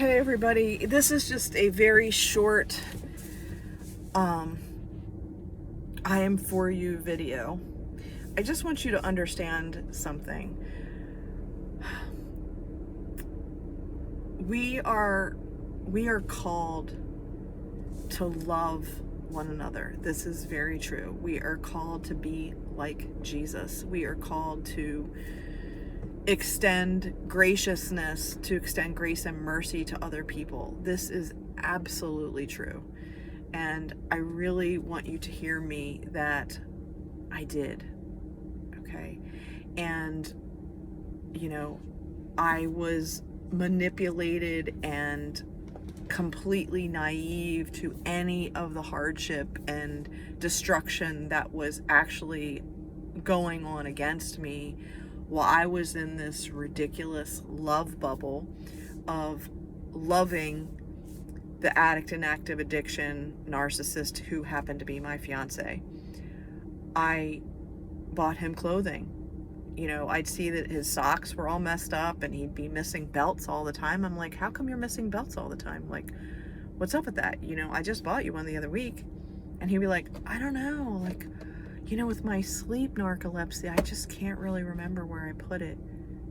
Hey everybody, this is just a very short I am for you video. I just want you to understand something. We are called to love one another. This is very true. We are called to be like Jesus. We are called to extend graciousness, to extend grace and mercy to other people. This is absolutely true. And I really want you to hear me that I did. Okay. And, I was manipulated and completely naive to any of the hardship and destruction that was actually going on against me while I was in this ridiculous love bubble of loving the addict and active addiction narcissist who happened to be my fiance. I bought him clothing. I'd see that his socks were all messed up and he'd be missing belts all the time. I'm like, how come you're missing belts all the time? Like, what's up with that? I just bought you one the other week. And he'd be like, I don't know, with my sleep narcolepsy, I just can't really remember where I put it.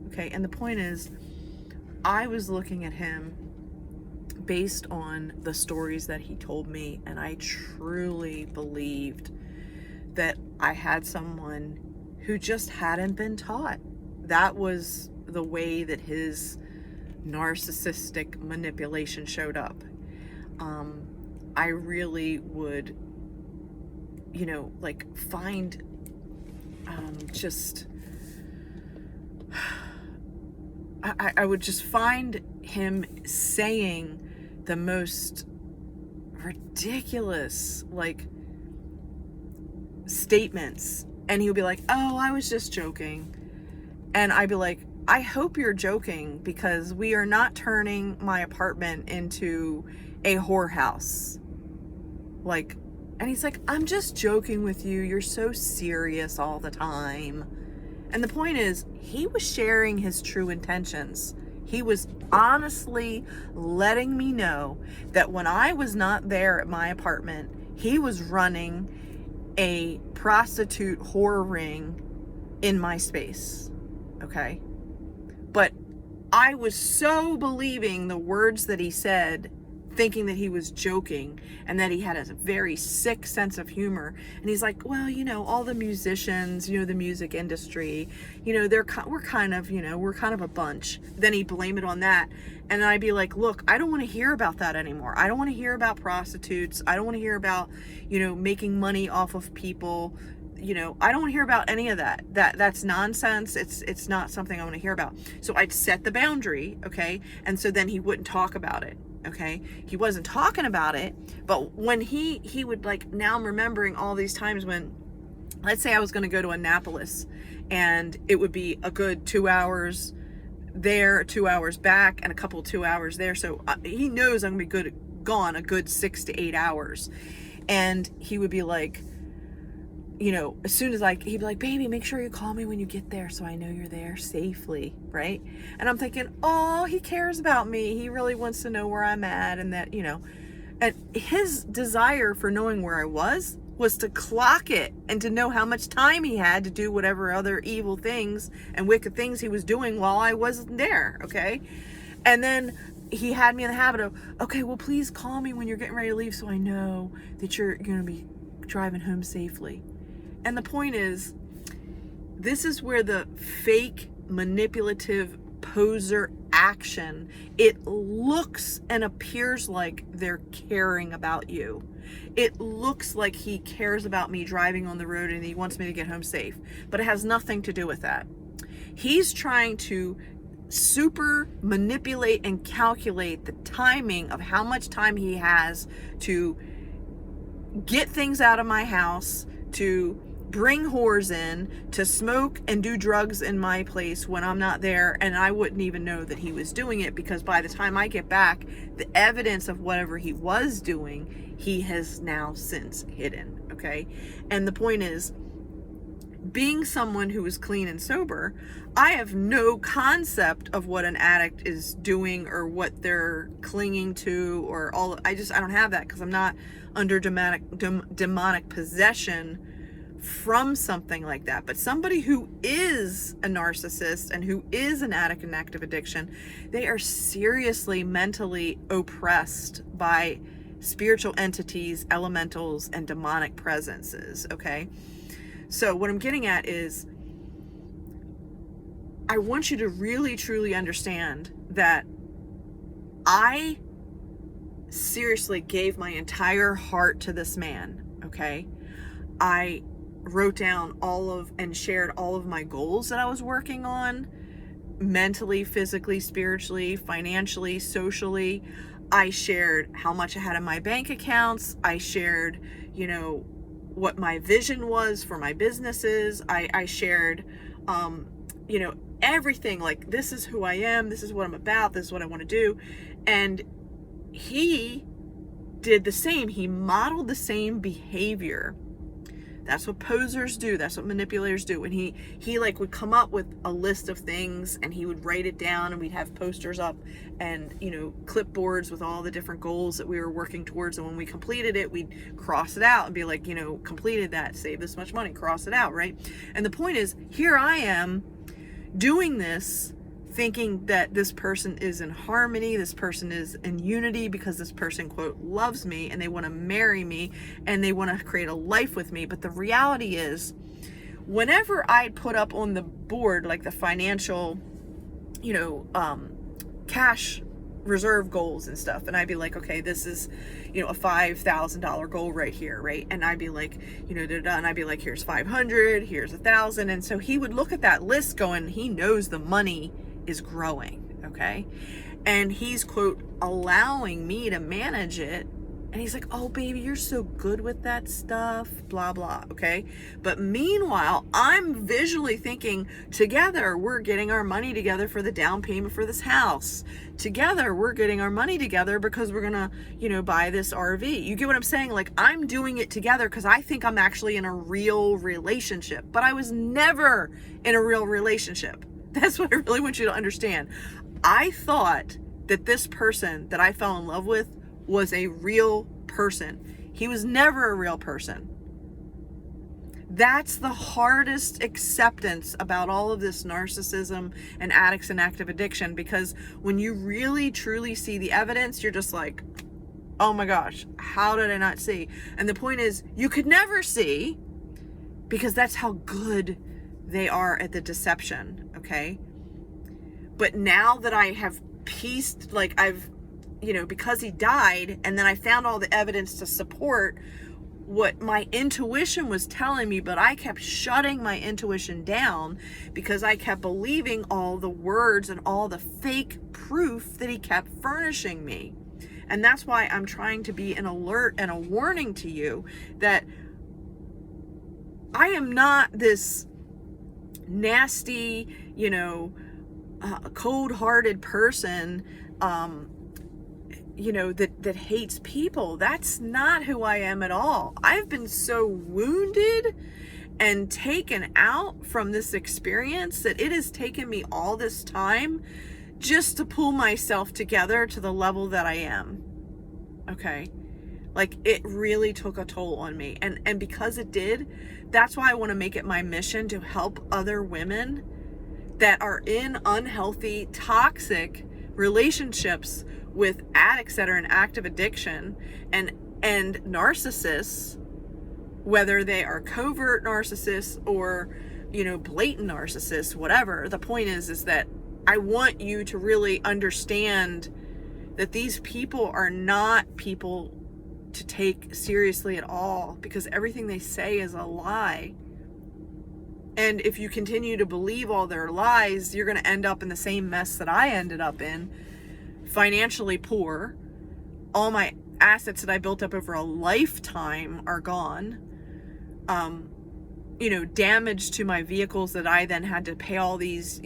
Okay, and the point is, I was looking at him based on the stories that he told me, and I truly believed that I had someone who just hadn't been taught. That was the way that his narcissistic manipulation showed up. I really would find I would just find him saying the most ridiculous statements, and he would be like, oh, I was just joking. And I'd be like, I hope you're joking, because we are not turning my apartment into a whorehouse. And he's like, I'm just joking with you. You're so serious all the time. And the point is, he was sharing his true intentions. He was honestly letting me know that when I was not there at my apartment, he was running a prostitute whore ring in my space. Okay? But I was so believing the words that he said, thinking that he was joking and that he had a very sick sense of humor. And he's like, well, all the musicians, the music industry, we're kind of a bunch. Then he'd blame it on that. And I'd be like, look, I don't want to hear about that anymore. I don't want to hear about prostitutes. I don't want to hear about, making money off of people. I don't want to hear about any of that. That's nonsense. It's not something I want to hear about. So I'd set the boundary, okay? And so then he wouldn't talk about it. Okay, he wasn't talking about it, but when he would now I'm remembering all these times when, let's say I was going to go to Annapolis, and it would be a good 2 hours there, 2 hours back, and a couple 2 hours there. So he knows I'm going to be gone a good 6 to 8 hours, and he would be like, as soon as he'd be like, baby, make sure you call me when you get there so I know you're there safely, right? And I'm thinking, oh, he cares about me. He really wants to know where I'm at, and that, and his desire for knowing where I was to clock it and to know how much time he had to do whatever other evil things and wicked things he was doing while I wasn't there, okay? And then he had me in the habit of, okay, well, please call me when you're getting ready to leave so I know that you're going to be driving home safely. And the point is, this is where the fake, manipulative, poser action, it looks and appears like they're caring about you. It looks like he cares about me driving on the road and he wants me to get home safe. But it has nothing to do with that. He's trying to super manipulate and calculate the timing of how much time he has to get things out of my house, to bring whores in, to smoke and do drugs in my place when I'm not there, and I wouldn't even know that he was doing it, because by the time I get back, the evidence of whatever he was doing, he has now since hidden, okay? And the point is, being someone who is clean and sober, I have no concept of what an addict is doing or what they're clinging to or all. I don't have that because I'm not under demonic possession from something like that. But somebody who is a narcissist and who is an addict in active addiction, they are seriously mentally oppressed by spiritual entities, elementals, and demonic presences, okay? So what I'm getting at is, I want you to really, truly understand that I seriously gave my entire heart to this man, okay? I wrote down and shared all of my goals that I was working on, mentally, physically, spiritually, financially, socially. I shared how much I had in my bank accounts. I shared, what my vision was for my businesses. I shared, everything. Like, this is who I am. This is what I'm about. This is what I want to do. And he did the same. He modeled the same behavior. That's what posers do. That's what manipulators do. And he would come up with a list of things and he would write it down, and we'd have posters up and, clipboards with all the different goals that we were working towards. And when we completed it, we'd cross it out and be like, completed that, save this much money, cross it out, right? And the point is, here I am doing this, thinking that this person is in harmony, this person is in unity because this person, quote, loves me and they want to marry me and they want to create a life with me. But the reality is, whenever I put up on the board, like the financial, cash reserve goals and stuff, and I'd be like, okay, this is, a $5,000 goal right here, right? And I'd be like, and I'd be like, here's 500, here's 1,000. And so he would look at that list going, he knows the money is growing, okay? And he's, quote, allowing me to manage it. And he's like, oh, baby, you're so good with that stuff, blah, blah, okay? But meanwhile, I'm visually thinking, together, we're getting our money together for the down payment for this house. Together, we're getting our money together because we're gonna, buy this RV. You get what I'm saying? Like, I'm doing it together because I think I'm actually in a real relationship. But I was never in a real relationship. That's what I really want you to understand. I thought that this person that I fell in love with was a real person. He was never a real person. That's the hardest acceptance about all of this narcissism and addicts and active addiction, because when you really truly see the evidence, you're just like, oh my gosh, how did I not see? And the point is, you could never see, because that's how good they are at the deception, okay? But now that I have pieced, because he died, and then I found all the evidence to support what my intuition was telling me, but I kept shutting my intuition down because I kept believing all the words and all the fake proof that he kept furnishing me. And that's why I'm trying to be an alert and a warning to you that I am not this nasty, cold-hearted person, that hates people. That's not who I am at all. I've been so wounded and taken out from this experience that it has taken me all this time just to pull myself together to the level that I am. Okay? Like, it really took a toll on me. And because it did, that's why I want to make it my mission to help other women that are in unhealthy, toxic relationships with addicts that are in active addiction and narcissists, whether they are covert narcissists or, blatant narcissists, whatever. The point is that I want you to really understand that these people are not people to take seriously at all, because everything they say is a lie. And if you continue to believe all their lies, you're going to end up in the same mess that I ended up in. Financially poor. All my assets that I built up over a lifetime are gone. Damage to my vehicles that I then had to pay all these,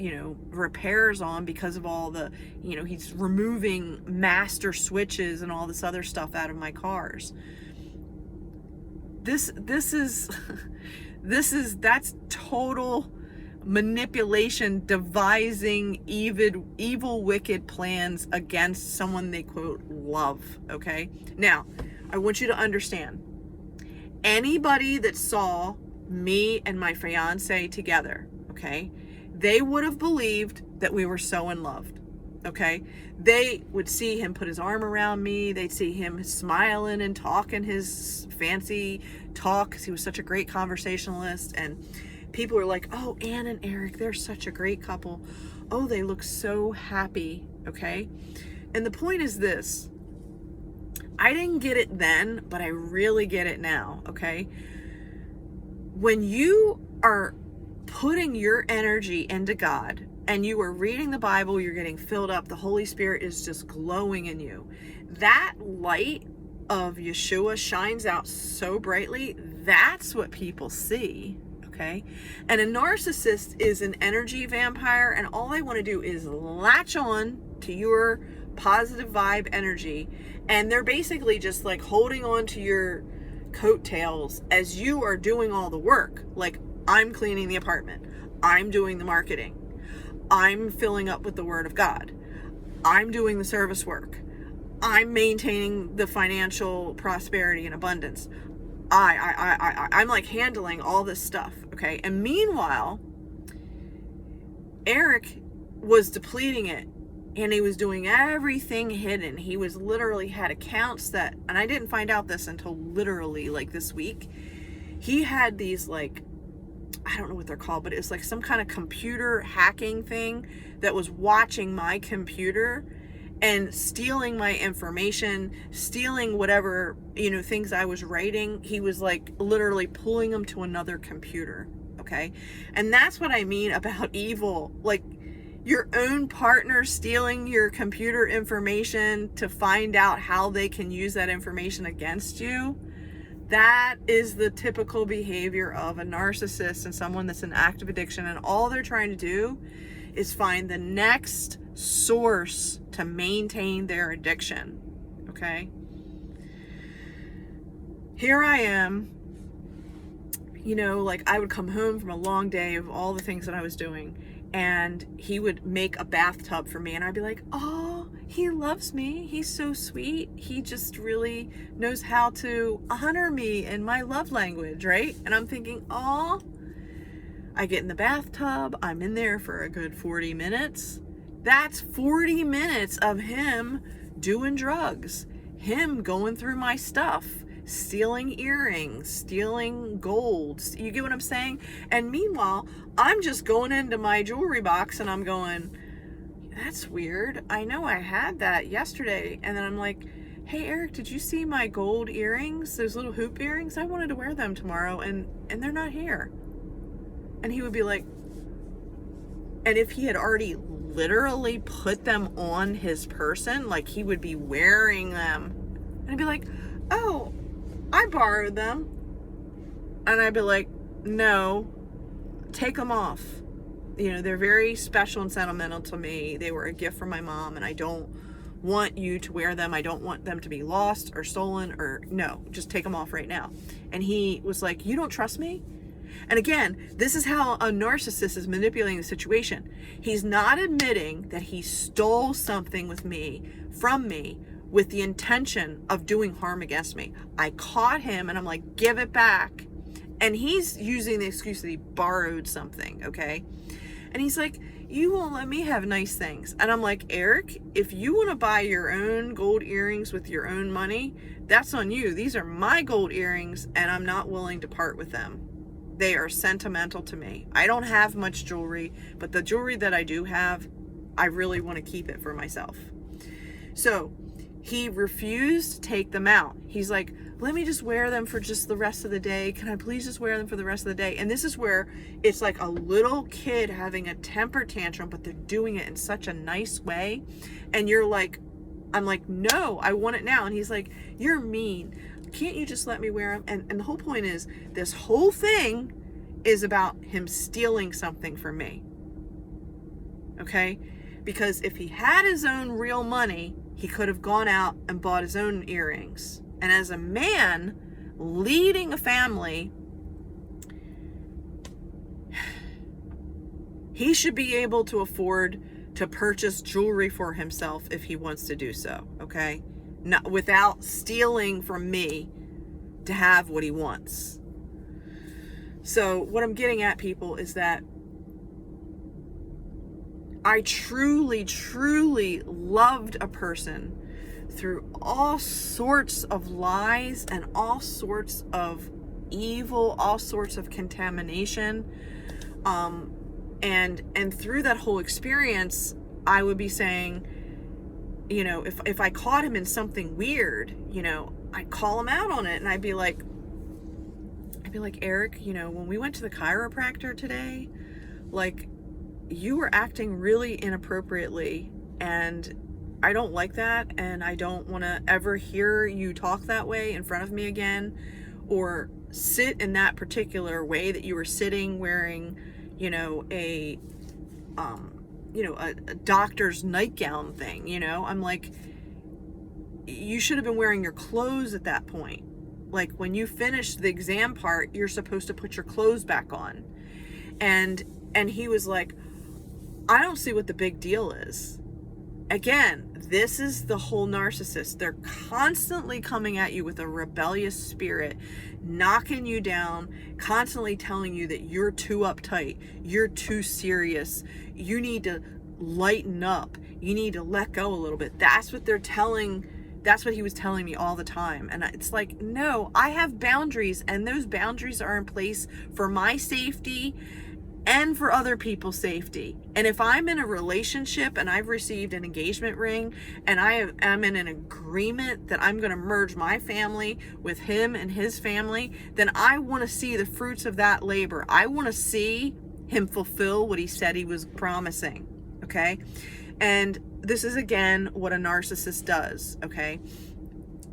repairs on because of all the, he's removing master switches and all this other stuff out of my cars. This is That's total manipulation, devising evil, wicked plans against someone they quote love. Okay. Now, I want you to understand, anybody that saw me and my fiance together, okay, they would have believed that we were so in love. Okay, they would see him put his arm around me. They'd see him smiling and talking his fancy talk because he was such a great conversationalist. And people were like, oh, Ann and Eric, they're such a great couple. Oh, they look so happy. Okay, and the point is this. I didn't get it then, but I really get it now. Okay, when you are putting your energy into God, and you are reading the Bible, you're getting filled up, the Holy Spirit is just glowing in you. That light of Yeshua shines out so brightly. That's what people see, okay? And a narcissist is an energy vampire, and all they want to do is latch on to your positive vibe energy, and they're basically just like holding on to your coattails as you are doing all the work. Like, I'm cleaning the apartment, I'm doing the marketing, I'm filling up with the Word of God, I'm doing the service work, I'm maintaining the financial prosperity and abundance. I'm like handling all this stuff, okay? And meanwhile, Eric was depleting it, and he was doing everything hidden. He was literally had accounts that, and I didn't find out this until literally like this week. He had these like, I don't know what they're called, but it was like some kind of computer hacking thing that was watching my computer and stealing my information, stealing whatever, things I was writing. He was like literally pulling them to another computer. Okay. And that's what I mean about evil. Like, your own partner stealing your computer information to find out how they can use that information against you. That is the typical behavior of a narcissist and someone that's in active addiction, and all they're trying to do is find the next source to maintain their addiction. Okay? Here I am, like I would come home from a long day of all the things that I was doing, and he would make a bathtub for me, and I'd be like, oh, he loves me. He's so sweet. He just really knows how to honor me in my love language, right? And I'm thinking, oh, I get in the bathtub. I'm in there for a good 40 minutes. That's 40 minutes of him doing drugs, him going through my stuff, stealing earrings, stealing gold. You get what I'm saying? And meanwhile, I'm just going into my jewelry box and I'm going, that's weird. I know I had that yesterday. And then I'm like, hey, Eric, did you see my gold earrings? Those little hoop earrings? I wanted to wear them tomorrow and they're not here. And he would be like, and if he had already literally put them on his person, like he would be wearing them. And I'd be like, oh, I borrowed them. And I'd be like, no, take them off. They're very special and sentimental to me. They were a gift from my mom, and I don't want you to wear them. I don't want them to be lost or stolen, or no, just take them off right now. And he was like, you don't trust me? And again, this is how a narcissist is manipulating the situation. He's not admitting that he stole something from me with the intention of doing harm against me. I caught him and I'm like, give it back. And he's using the excuse that he borrowed something, okay? And he's like, you won't let me have nice things. And I'm like, Eric, if you want to buy your own gold earrings with your own money, that's on you. These are my gold earrings, and I'm not willing to part with them. They are sentimental to me. I don't have much jewelry, but the jewelry that I do have, I really want to keep it for myself. So he refused to take them out. He's like, let me just wear them for just the rest of the day. Can I please just wear them for the rest of the day? And this is where it's like a little kid having a temper tantrum, but they're doing it in such a nice way. And you're like, I'm like, no, I want it now. And he's like, you're mean. Can't you just let me wear them? And the whole point is, this whole thing is about him stealing something from me. Okay? Because if he had his own real money, he could have gone out and bought his own earrings. And as a man leading a family, He should be able to afford to purchase jewelry for himself if he wants to do so, okay? Not without stealing from me to have what he wants. So what I'm getting at, people, is that I truly, truly loved a person through all sorts of lies and all sorts of evil, all sorts of contamination. And through that whole experience, I would be saying, you know, if I caught him in something weird, you know, I'd call him out on it, and I'd be like, Eric, you know, when we went to the chiropractor today, like, you were acting really inappropriately, and I don't like that, and I don't want to ever hear you talk that way in front of me again, or sit in that particular way that you were sitting, wearing, you know, a doctor's nightgown thing, you know. I'm like, you should have been wearing your clothes at that point. Like, when you finish the exam part, you're supposed to put your clothes back on. And he was like, I don't see what the big deal is. Again, this is the whole narcissist. They're constantly coming at you with a rebellious spirit, knocking you down, constantly telling you that you're too uptight, you're too serious, you need to lighten up, you need to let go a little bit. That's what he was telling me all the time. And it's like, no, I have boundaries, and those boundaries are in place for my safety and for other people's safety. And if I'm in a relationship and I've received an engagement ring and I am in an agreement that I'm going to merge my family with him and his family, then I want to see the fruits of that labor. I want to see him fulfill what he said he was promising. Okay. And this is, again, what a narcissist does. Okay.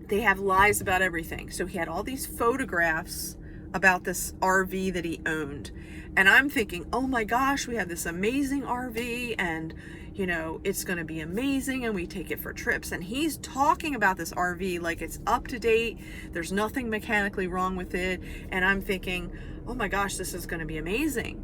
They have lies about everything. So he had all these photographs about this RV that he owned. And I'm thinking, oh my gosh, we have this amazing RV, and, you know, it's going to be amazing, and we take it for trips. And he's talking about this RV like it's up to date. There's nothing mechanically wrong with it. And I'm thinking, oh my gosh, this is going to be amazing.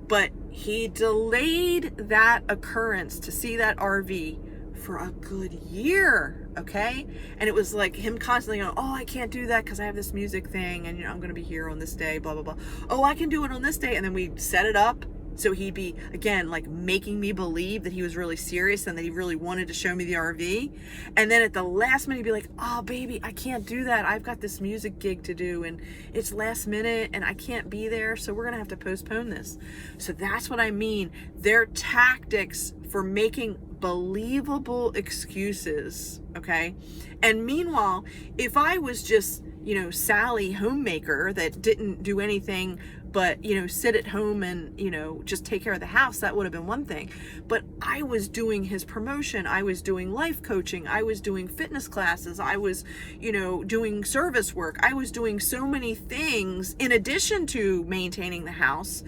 But he delayed that occurrence to see that RV for a good year, okay? And it was like him constantly going, oh, I can't do that because I have this music thing, and, you know, I'm going to be here on this day, blah, blah, blah. Oh, I can do it on this day. And then we'd set it up so he'd be, again, like, making me believe that he was really serious and that he really wanted to show me the RV. And then at the last minute, he'd be like, oh, baby, I can't do that. I've got this music gig to do, and it's last minute, and I can't be there, so we're going to have to postpone this. So that's what I mean. Their tactics for making believable excuses, okay? And meanwhile, if I was just, you know, Sally homemaker that didn't do anything but, you know, sit at home and, you know, just take care of the house, that would have been one thing. But I was doing his promotion, I was doing life coaching, I was doing fitness classes, I was, you know, doing service work, I was doing so many things in addition to maintaining the house.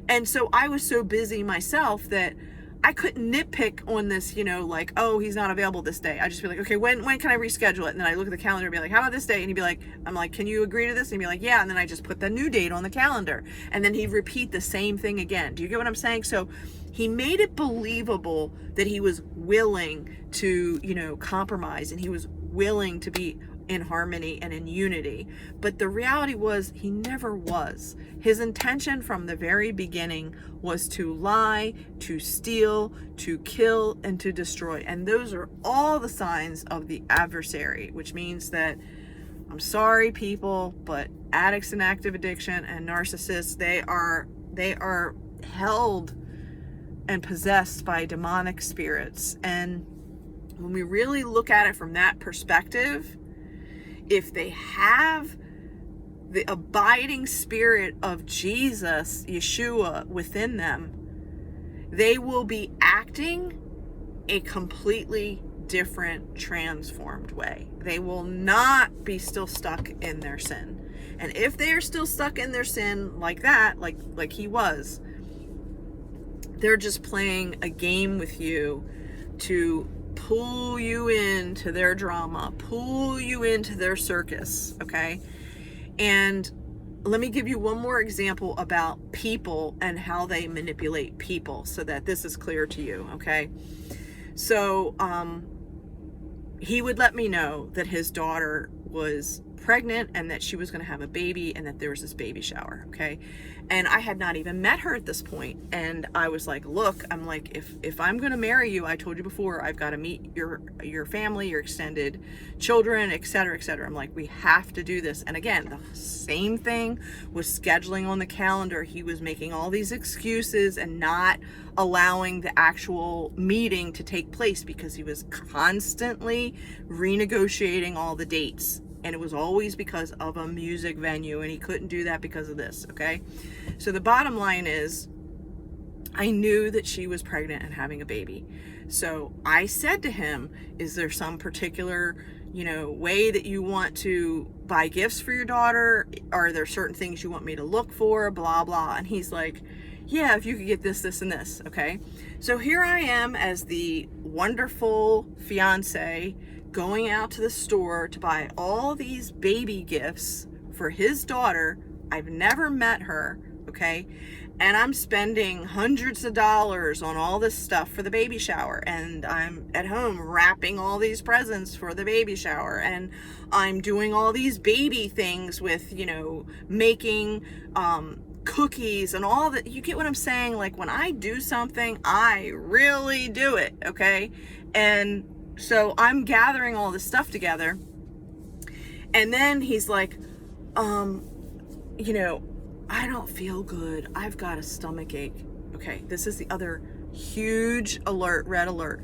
And so I was so busy myself that I couldn't nitpick on this, you know, like, oh, he's not available this day. I just be like, okay, when can I reschedule it? And then I look at the calendar and be like, how about this day? And he'd be like, I'm like, can you agree to this? And he'd be like, yeah. And then I just put the new date on the calendar. And then he'd repeat the same thing again. Do you get what I'm saying? So he made it believable that he was willing to, you know, compromise, and he was willing to be in harmony and in unity. But the reality was he never was. His intention from the very beginning was to lie, to steal, to kill, and to destroy. And those are all the signs of the adversary, which means that, I'm sorry, people, but addicts and active addiction and narcissists, they are held and possessed by demonic spirits. And when we really look at it from that perspective, if they have the abiding spirit of Jesus, Yeshua, within them, they will be acting a completely different, transformed way. They will not be still stuck in their sin. And if they are still stuck in their sin like that, like he was, they're just playing a game with you to pull you into their drama, pull you into their circus, okay? And let me give you one more example about people and how they manipulate people so that this is clear to you, okay? So, he would let me know that his daughter was pregnant and that she was going to have a baby and that there was this baby shower, okay? And I had not even met her at this point. And I was like, look, I'm like, if I'm going to marry you, I told you before, I've got to meet your family, your extended children, et cetera, et cetera. I'm like, we have to do this. And again, the same thing was scheduling on the calendar. He was making all these excuses and not allowing the actual meeting to take place because he was constantly renegotiating all the dates. And it was always because of a music venue, and he couldn't do that because of this, okay? So the bottom line is, I knew that she was pregnant and having a baby. So I said to him, is there some particular, way that you want to buy gifts for your daughter? Are there certain things you want me to look for? Blah, blah. And he's like, yeah, if you could get this, this, and this, okay? So here I am as the wonderful fiance going out to the store to buy all these baby gifts for his daughter. I've never met her, okay? And I'm spending hundreds of dollars on all this stuff for the baby shower. And I'm at home wrapping all these presents for the baby shower. And I'm doing all these baby things with, making cookies and all that. You get what I'm saying? Like, when I do something, I really do it, okay? And so I'm gathering all this stuff together. And then he's like, I don't feel good. I've got a stomach ache. Okay, this is the other huge alert, red alert.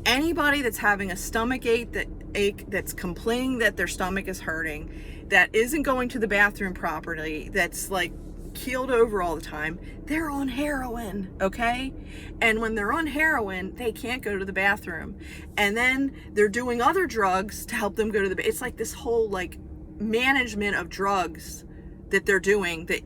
Anybody that's having a stomach ache, that's complaining that their stomach is hurting, that isn't going to the bathroom properly, that's like keeled over all the time, they're on heroin, okay? And when they're on heroin, they can't go to the bathroom. And then they're doing other drugs to help them go to the it's like this whole like management of drugs that they're doing that,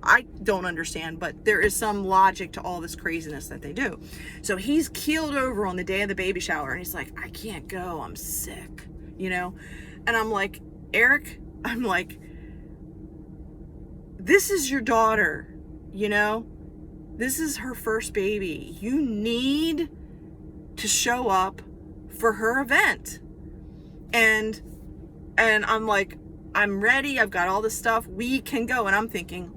I don't understand, but there is some logic to all this craziness that they do. So he's keeled over on the day of the baby shower and he's like, I can't go, I'm sick, And I'm like, Eric, this is your daughter, this is her first baby. You need to show up for her event. And I'm like, I'm ready. I've got all this stuff. We can go. And I'm thinking,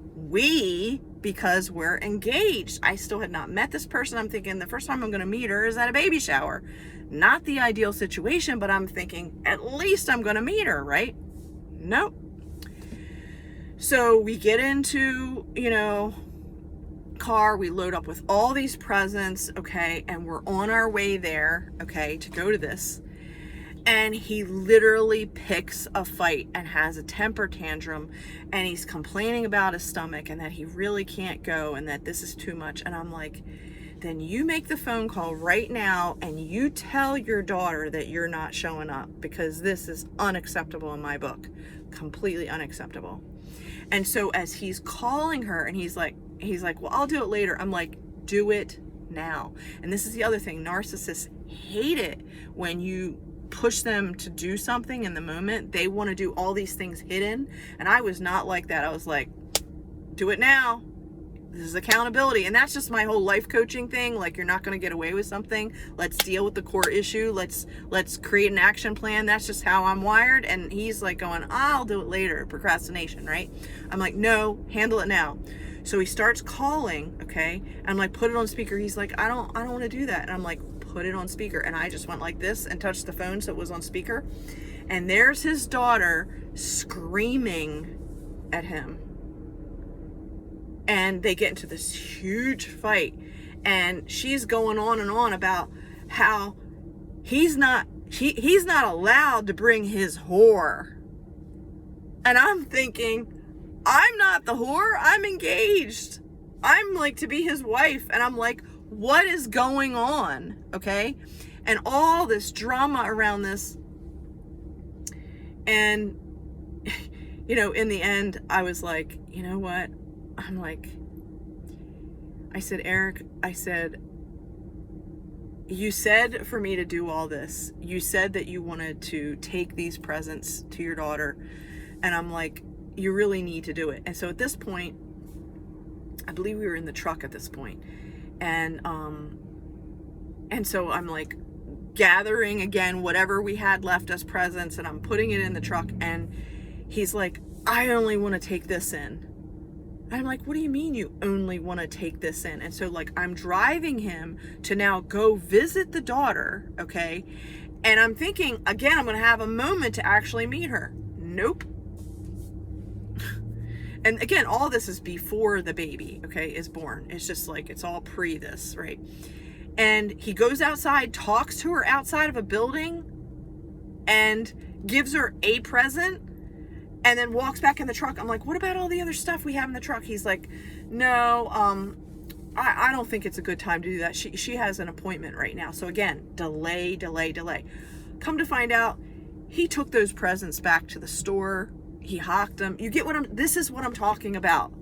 because we're engaged. I still had not met this person. I'm thinking the first time I'm going to meet her is at a baby shower. Not the ideal situation, but I'm thinking at least I'm going to meet her, right? Nope. So we get into, car, we load up with all these presents, okay, and we're on our way there, okay, to go to this. And he literally picks a fight and has a temper tantrum, and he's complaining about his stomach and that he really can't go and that this is too much. And I'm like, then you make the phone call right now and you tell your daughter that you're not showing up, because this is unacceptable in my book. Completely unacceptable. And so as he's calling her and he's like, well, I'll do it later. I'm like, do it now. And this is the other thing. Narcissists hate it when you push them to do something in the moment. They want to do all these things hidden. And I was not like that. I was like, do it now. This is accountability. And that's just my whole life coaching thing. Like, you're not going to get away with something. Let's deal with the core issue. Let's create an action plan. That's just how I'm wired. And he's like going, I'll do it later. Procrastination, right? I'm like, no, handle it now. So he starts calling, okay? And I'm like, put it on speaker. He's like, I don't want to do that. And I'm like, put it on speaker. And I just went like this and touched the phone so it was on speaker. And there's his daughter screaming at him. And they get into this huge fight. And she's going on and on about how he's not allowed to bring his whore. And I'm thinking, I'm not the whore. I'm engaged. I'm like to be his wife. And I'm like, what is going on? Okay. And all this drama around this. And, in the end, I was like, you know what? I'm like, I said, Eric, you said for me to do all this. You said that you wanted to take these presents to your daughter. And I'm like, you really need to do it. And so at this point, I believe we were in the truck at this point. And so I'm like gathering again whatever we had left as presents, and I'm putting it in the truck, and he's like, I only want to take this in. I'm like, what do you mean you only want to take this in? And so like I'm driving him to now go visit the daughter, okay? And I'm thinking, again, I'm going to have a moment to actually meet her. Nope. And again, all this is before the baby, okay, is born. It's just like, it's all pre this, right? And he goes outside, talks to her outside of a building, and gives her a present, and then walks back in the truck. I'm like, what about all the other stuff we have in the truck? He's like, no, I don't think it's a good time to do that. She has an appointment right now. So again, delay. Come to find out, he took those presents back to the store. He hawked them. You get this is what I'm talking about.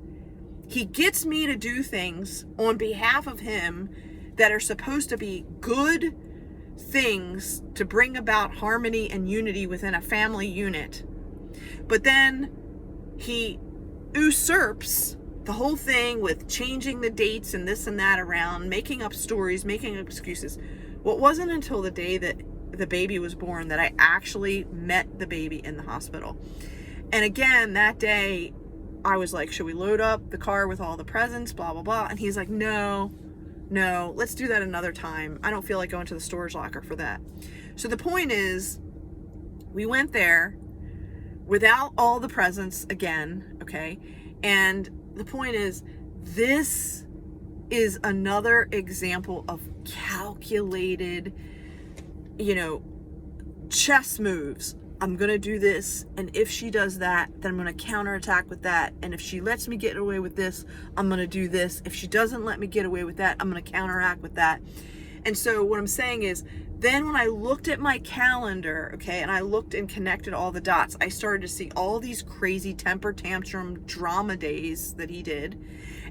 He gets me to do things on behalf of him that are supposed to be good things to bring about harmony and unity within a family unit. But then he usurps the whole thing with changing the dates and this and that around, making up stories, making up excuses. Well, it wasn't until the day that the baby was born that I actually met the baby in the hospital. And again, that day, I was like, should we load up the car with all the presents, blah, blah, blah. And he's like, no, let's do that another time. I don't feel like going to the storage locker for that. So the point is, we went there without all the presents again, okay? And the point is, this is another example of calculated, chess moves. I'm going to do this, and if she does that, then I'm going to counterattack with that. And if she lets me get away with this, I'm going to do this. If she doesn't let me get away with that, I'm going to counteract with that. And so what I'm saying is, then when I looked at my calendar, okay, and I looked and connected all the dots, I started to see all these crazy temper tantrum drama days that he did.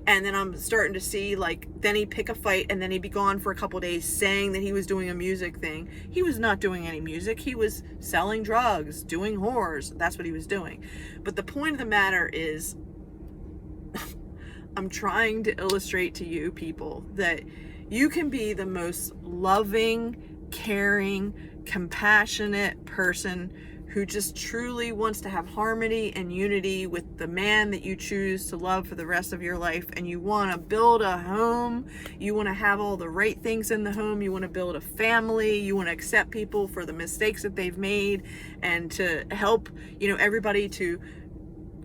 And then I'm starting to see, like, then he'd pick a fight, and then he'd be gone for a couple days saying that he was doing a music thing. He was not doing any music. He was selling drugs, doing whores. That's what he was doing. But the point of the matter is, I'm trying to illustrate to you people that you can be the most loving, caring, compassionate person who just truly wants to have harmony and unity with the man that you choose to love for the rest of your life, and you want to build a home, you want to have all the right things in the home, you want to build a family, you want to accept people for the mistakes that they've made, and to help, everybody to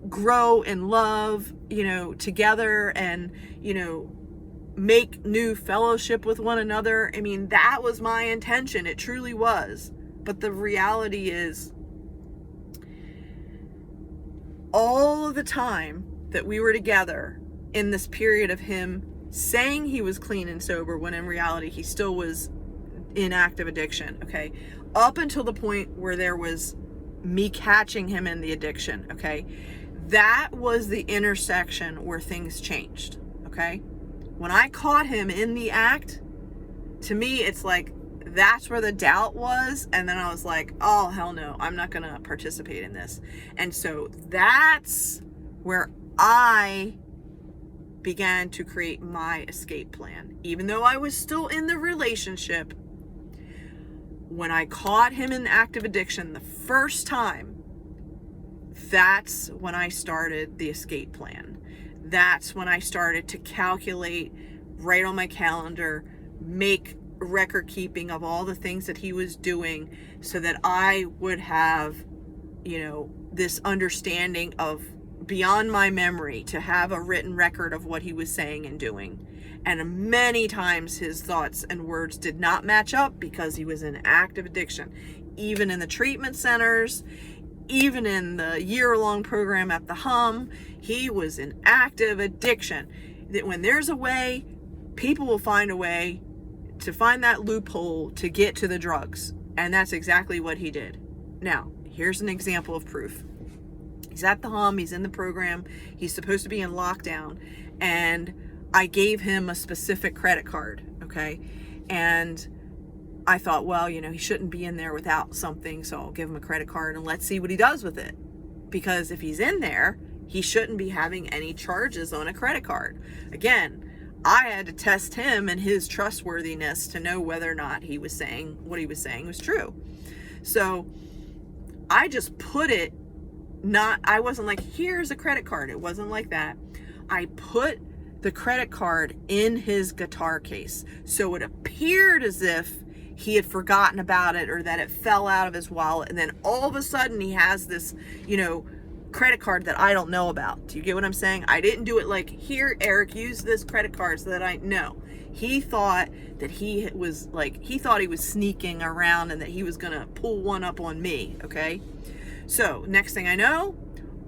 grow in love, together, and, make new fellowship with one another. I mean, that was my intention. It truly was. But the reality is, all of the time that we were together in this period of him saying he was clean and sober, when in reality he still was in active addiction, okay? Up until the point where there was me catching him in the addiction, okay? That was the intersection where things changed, okay? When I caught him in the act, to me, it's like, that's where the doubt was. And then I was like, oh, hell no, I'm not going to participate in this. And so that's where I began to create my escape plan. Even though I was still in the relationship, when I caught him in active addiction the first time, that's when I started the escape plan. That's when I started to calculate, write on my calendar, make record keeping of all the things that he was doing, so that I would have, this understanding of beyond my memory, to have a written record of what he was saying and doing. And many times his thoughts and words did not match up because he was in active addiction. Even in the treatment centers, even in the year-long program at the Hum, he was in active addiction. That when there's a way, people will find a way to find that loophole to get to the drugs. And that's exactly what he did. Now, here's an example of proof. He's at the Hum, he's in the program, he's supposed to be in lockdown, and I gave him a specific credit card, okay? And I thought, well, he shouldn't be in there without something, so I'll give him a credit card and let's see what he does with it. because if he's in there, he shouldn't be having any charges on a credit card. Again, I had to test him and his trustworthiness to know whether or not he was saying what he was saying was true. So I just put it, I wasn't like, here's a credit card. It wasn't like that. I put the credit card in his guitar case. So it appeared as if he had forgotten about it or that it fell out of his wallet. And then all of a sudden he has this, credit card that I don't know about. Do you get what I'm saying? I didn't do it like, here, Eric, use this credit card so that I know. He thought that he thought he was sneaking around and that he was going to pull one up on me. Okay. So next thing I know,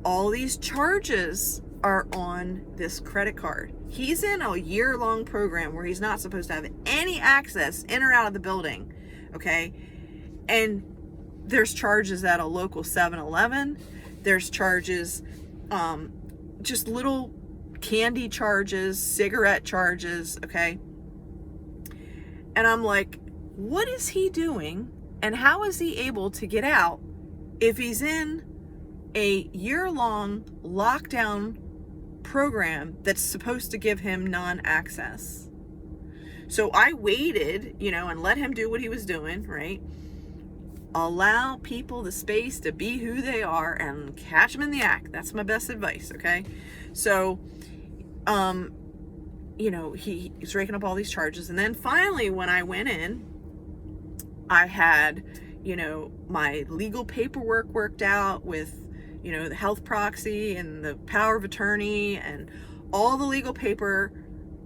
all these charges are on this credit card. He's in a year-long program where he's not supposed to have any access in or out of the building. Okay. And there's charges at a local 7-Eleven. There's charges, just little candy charges, cigarette charges, okay? And I'm like, what is he doing? And how is he able to get out if he's in a year-long lockdown program that's supposed to give him non-access? So I waited, and let him do what he was doing, right? Allow people the space to be who they are and catch them in the act. That's my best advice, okay? So, he's raking up all these charges. And then finally, when I went in, I had, my legal paperwork worked out with, the health proxy and the power of attorney and all the legal paper.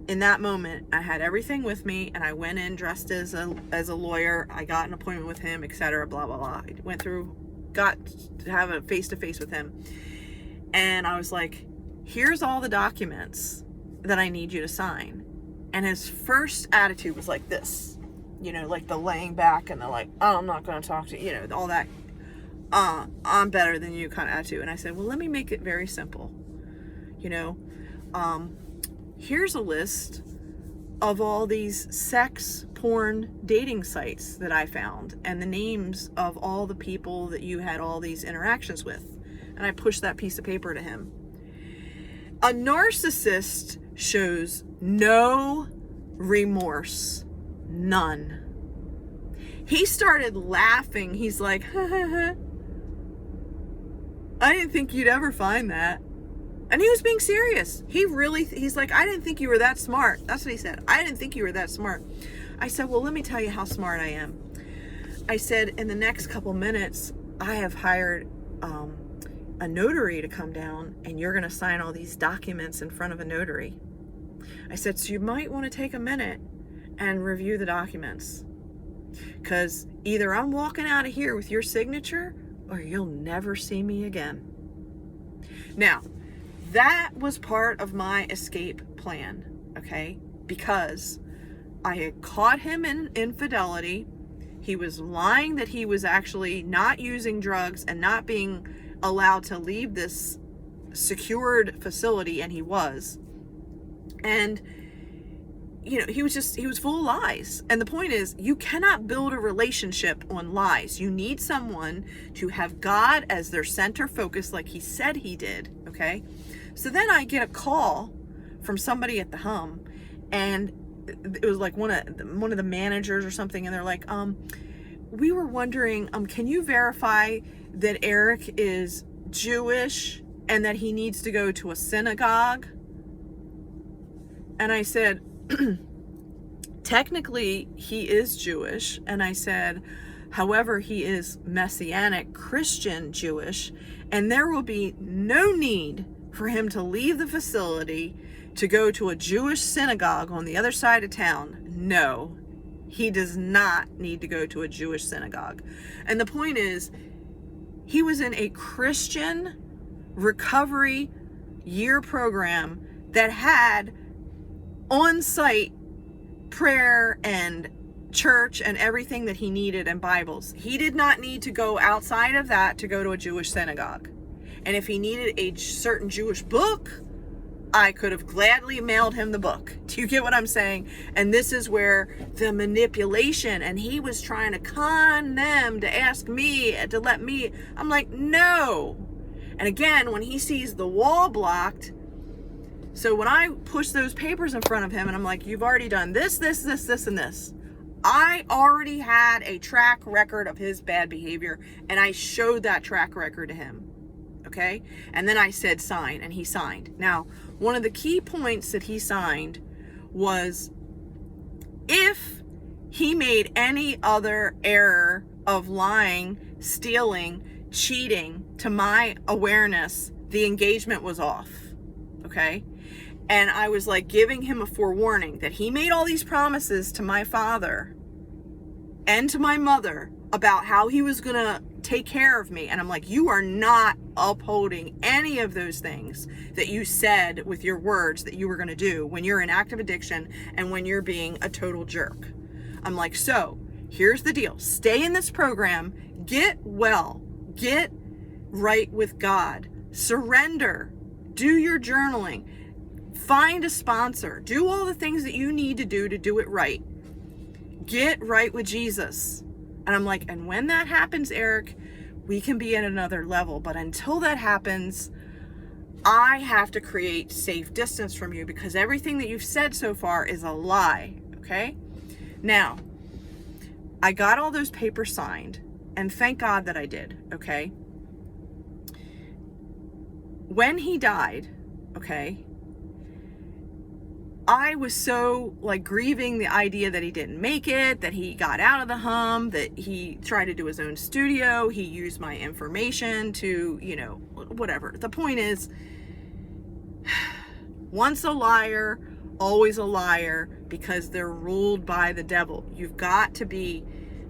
In that moment, I had everything with me, and I went in dressed as a lawyer. I got an appointment with him, etc. Blah blah blah. I got to have a face-to-face with him, and I was like, "Here's all the documents that I need you to sign." And his first attitude was like this, like the laying back and the like, "Oh, I'm not going to talk to you," all that. I'm better than you kind of attitude. And I said, "Well, let me make it very simple. Here's a list of all these sex porn dating sites that I found and the names of all the people that you had all these interactions with." And I pushed that piece of paper to him. A narcissist shows no remorse. None. He started laughing. He's like, "Ha ha ha. I didn't think you'd ever find that." And he was being serious. He's like, "I didn't think you were that smart." That's what he said. "I didn't think you were that smart." I said, "Well, let me tell you how smart I am." I said, "In the next couple minutes, I have hired a notary to come down, and you're going to sign all these documents in front of a notary." I said, "So you might want to take a minute and review the documents, because either I'm walking out of here with your signature or you'll never see me again." Now, that was part of my escape plan, okay? Because I had caught him in infidelity. He was lying that he was actually not using drugs and not being allowed to leave this secured facility, and he was. And, he was full of lies. And the point is, you cannot build a relationship on lies. You need someone to have God as their center focus like he said he did, okay? So then I get a call from somebody at the Hum, and it was like one of the managers or something, and they're like, "We were wondering, can you verify that Eric is Jewish and that he needs to go to a synagogue?" And I said, "Technically, he is Jewish." And I said, "However, he is Messianic Christian Jewish, and there will be no need for him to leave the facility to go to a Jewish synagogue on the other side of town. No, he does not need to go to a Jewish synagogue." And the point is, he was in a Christian recovery year program that had on-site prayer and church and everything that he needed, and Bibles. He did not need to go outside of that to go to a Jewish synagogue. And if he needed a certain Jewish book, I could have gladly mailed him the book. Do you get what I'm saying? And this is where the manipulation, and he was trying to con them to ask me, to let me, I'm like, no. And again, when he sees the wall blocked, so when I push those papers in front of him and I'm like, you've already done this, this, this, this, and this. I already had a track record of his bad behavior, and I showed that track record to him. Okay? And then I said sign, and he signed. Now, one of the key points that he signed was if he made any other error of lying, stealing, cheating to my awareness, the engagement was off. Okay? And I was like giving him a forewarning that he made all these promises to my father and to my mother about how he was going to take care of me. And I'm like, you are not upholding any of those things that you said with your words that you were going to do when you're in active addiction and when you're being a total jerk. I'm like, so here's the deal. Stay in this program, get well, get right with God, surrender, do your journaling, find a sponsor, do all the things that you need to do it right. Get right with Jesus. And I'm like, and when that happens, Eric, we can be at another level. But until that happens, I have to create safe distance from you because everything that you've said so far is a lie. Okay? Now, I got all those papers signed, and thank God that I did. Okay? When he died, okay, I was so like grieving the idea that he didn't make it, that he got out of the hum, that he tried to do his own studio, he used my information to, whatever. The point is, once a liar, always a liar, because they're ruled by the devil. You've got to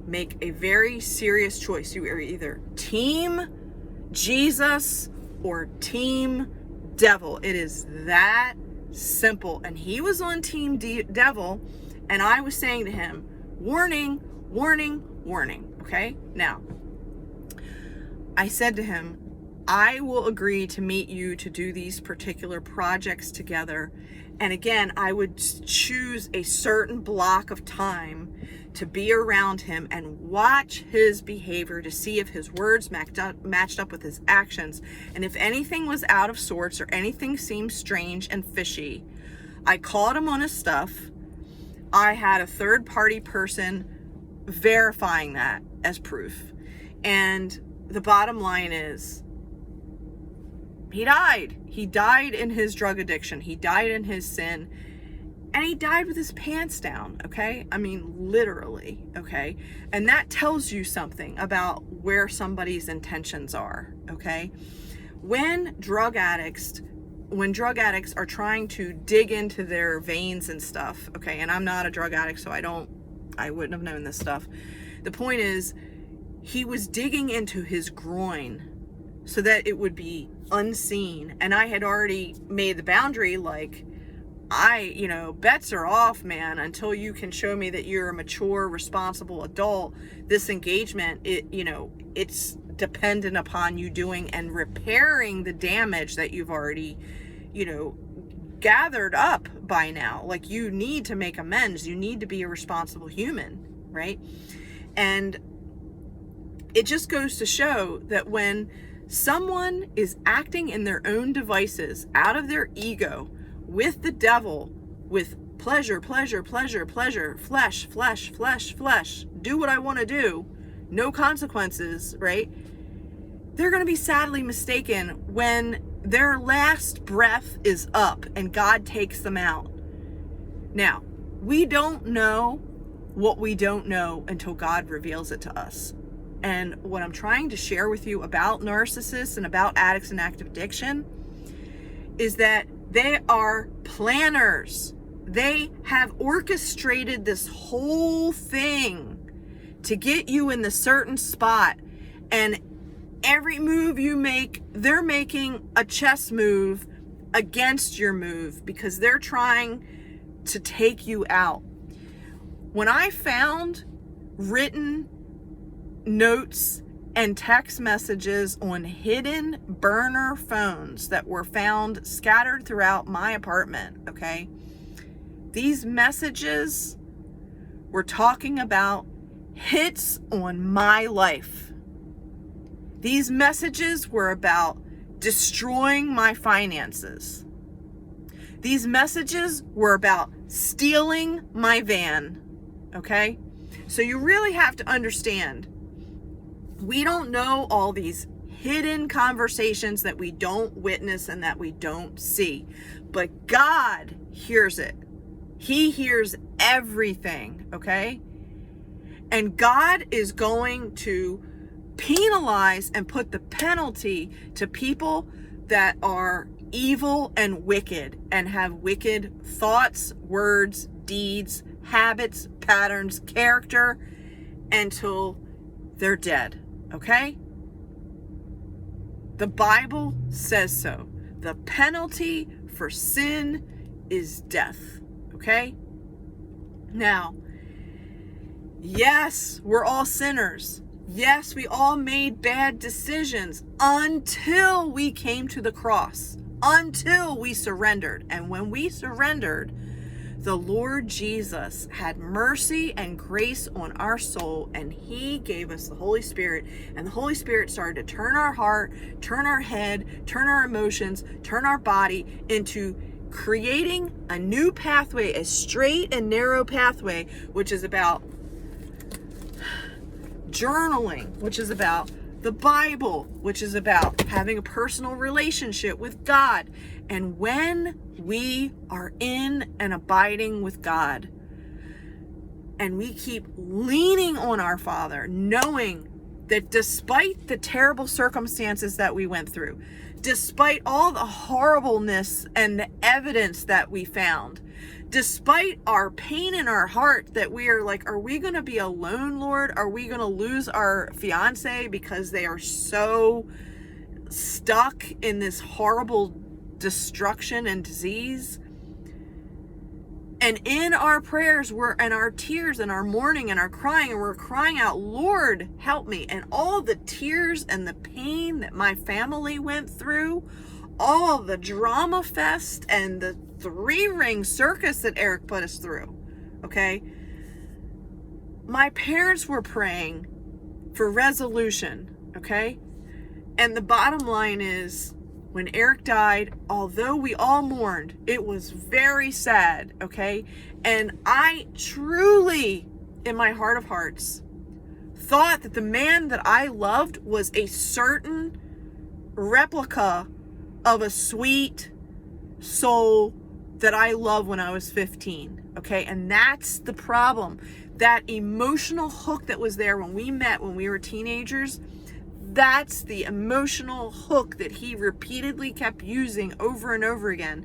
make a very serious choice. You are either team Jesus or team devil. It is that simple. And he was on team devil, and I was saying to him, warning, warning, warning. Okay? Now, I said to him, I will agree to meet you to do these particular projects together. And again, I would choose a certain block of time to be around him and watch his behavior to see if his words matched up with his actions. And if anything was out of sorts or anything seemed strange and fishy, I called him on his stuff. I had a third-party person verifying that as proof. And the bottom line is, he died. He died in his drug addiction. He died in his sin. And he died with his pants down, okay? I mean, literally, okay? And that tells you something about where somebody's intentions are, okay? When drug addicts are trying to dig into their veins and stuff, okay? And I'm not a drug addict, so I wouldn't have known this stuff. The point is, he was digging into his groin so that it would be unseen. And I had already made the boundary, like, bets are off, man, until you can show me that you're a mature, responsible adult. This engagement, it's dependent upon you doing and repairing the damage that you've already, gathered up by now. Like, you need to make amends. You need to be a responsible human, right? And it just goes to show that when someone is acting in their own devices, out of their ego, with the devil, with pleasure, pleasure, pleasure, pleasure, flesh, flesh, flesh, flesh, do what I want to do, no consequences, right? They're going to be sadly mistaken when their last breath is up and God takes them out. Now, we don't know what we don't know until God reveals it to us. And what I'm trying to share with you about narcissists and about addicts and active addiction is that they are planners. They have orchestrated this whole thing to get you in the certain spot. And every move you make, they're making a chess move against your move because they're trying to take you out. When I found written notes and text messages on hidden burner phones that were found scattered throughout my apartment, okay? These messages were talking about hits on my life. These messages were about destroying my finances. These messages were about stealing my van, okay? So you really have to understand, we don't know all these hidden conversations that we don't witness and that we don't see, but God hears it. He hears everything, okay? And God is going to penalize and put the penalty to people that are evil and wicked and have wicked thoughts, words, deeds, habits, patterns, character until they're dead, okay? The Bible says so. The penalty for sin is death, okay? Now, yes, we're all sinners. Yes, we all made bad decisions until we came to the cross, until we surrendered. And when we surrendered, the Lord Jesus had mercy and grace on our soul, and he gave us the Holy Spirit, and the Holy Spirit started to turn our heart, turn our head, turn our emotions, turn our body into creating a new pathway, a straight and narrow pathway, which is about journaling, which is about the Bible, which is about having a personal relationship with God. And when we are in and abiding with God, and we keep leaning on our Father, knowing that despite the terrible circumstances that we went through, despite all the horribleness and the evidence that we found, despite our pain in our heart that we are like, are we going to be alone, Lord? Are we going to lose our fiance because they are so stuck in this horrible destruction and disease? And in our prayers, and our tears and our mourning and our crying, and we're crying out, Lord, help me. And all the tears and the pain that my family went through, all the drama fest and the 3-ring circus that Eric put us through, okay? My parents were praying for resolution, okay? And the bottom line is, when Eric died, although we all mourned, it was very sad, okay? And I truly, in my heart of hearts, thought that the man that I loved was a certain replica of a sweet soul that I loved when I was 15, okay? And that's the problem. That emotional hook that was there when we met when we were teenagers, that's the emotional hook that he repeatedly kept using over and over again.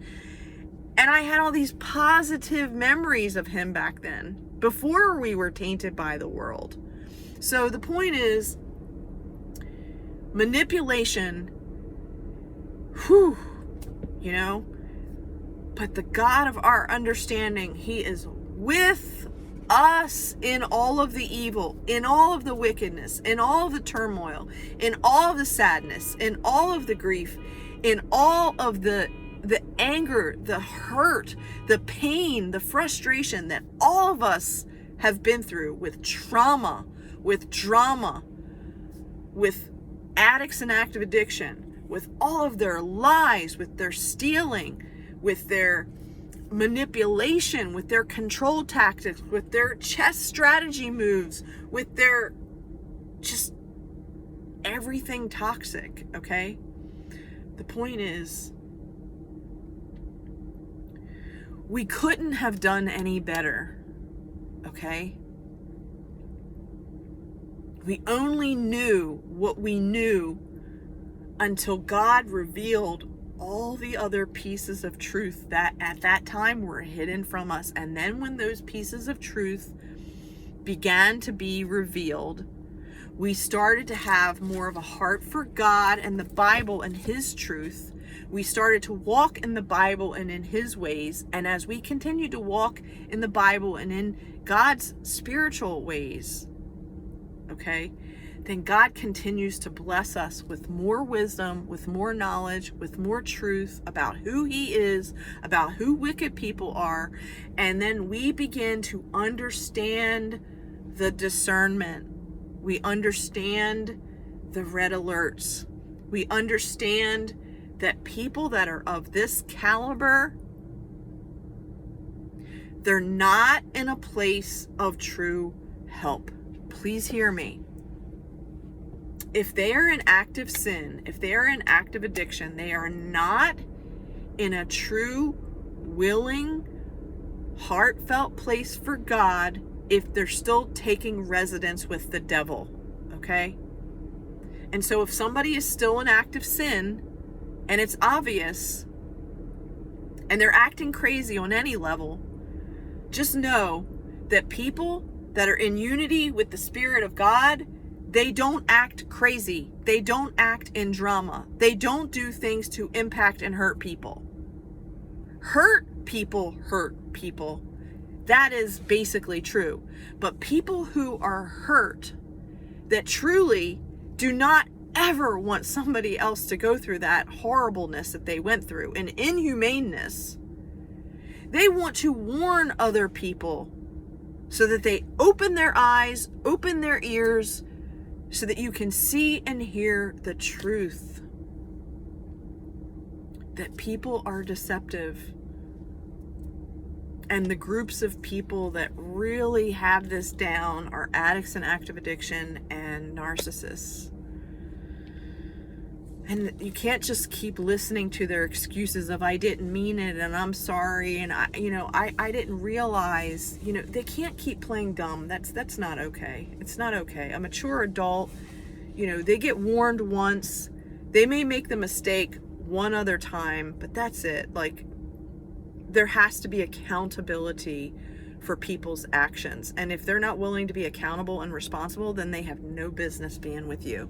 And I had all these positive memories of him back then, before we were tainted by the world. So the point is, manipulation, you know, but the God of our understanding, he is with us in all of the evil, in all of the wickedness, in all of the turmoil, in all of the sadness, in all of the grief, in all of the anger, the hurt, the pain, the frustration that all of us have been through with trauma, with drama, with addicts and active addiction, with all of their lies, with their stealing, with their manipulation, with their control tactics, with their chess strategy moves, with their just everything toxic, okay? The point is, we couldn't have done any better, okay? We only knew what we knew until God revealed all the other pieces of truth that at that time were hidden from us. And then when those pieces of truth began to be revealed, we started to have more of a heart for God and the Bible and his truth. We started to walk in the Bible and in his ways. And as we continue to walk in the Bible and in God's spiritual ways, okay, then God continues to bless us with more wisdom, with more knowledge, with more truth about who he is, about who wicked people are. And then we begin to understand the discernment. We understand the red alerts. We understand that people that are of this caliber, they're not in a place of true help. Please hear me. If they are in active sin, if they are in active addiction, they are not in a true, willing, heartfelt place for God if they're still taking residence with the devil, okay? And so if somebody is still in active sin, and it's obvious, and they're acting crazy on any level, just know that people that are in unity with the Spirit of God, they don't act crazy. They don't act in drama. They don't do things to impact and hurt people. Hurt people hurt people. That is basically true. But people who are hurt, that truly do not ever want somebody else to go through that horribleness that they went through, and inhumaneness, they want to warn other people so that they open their eyes, open their ears, so that you can see and hear the truth. That people are deceptive. And the groups of people that really have this down are addicts and active addiction and narcissists. And you can't just keep listening to their excuses of, I didn't mean it, and I'm sorry, and I didn't realize. They can't keep playing dumb. That's not okay. It's not okay. A mature adult, they get warned once. They may make the mistake one other time, but that's it. Like, there has to be accountability for people's actions. And if they're not willing to be accountable and responsible, then they have no business being with you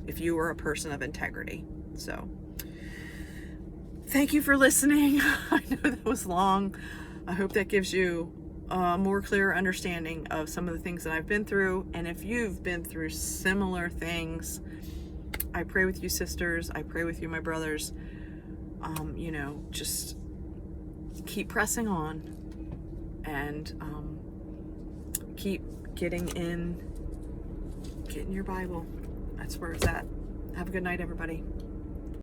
if you are a person of integrity. So, thank you for listening. I know that was long. I hope that gives you a more clear understanding of some of the things that I've been through. And if you've been through similar things, I pray with you, sisters. I pray with you, my brothers. Just keep pressing on and keep getting your Bible. That's where it's at. Have a good night, everybody.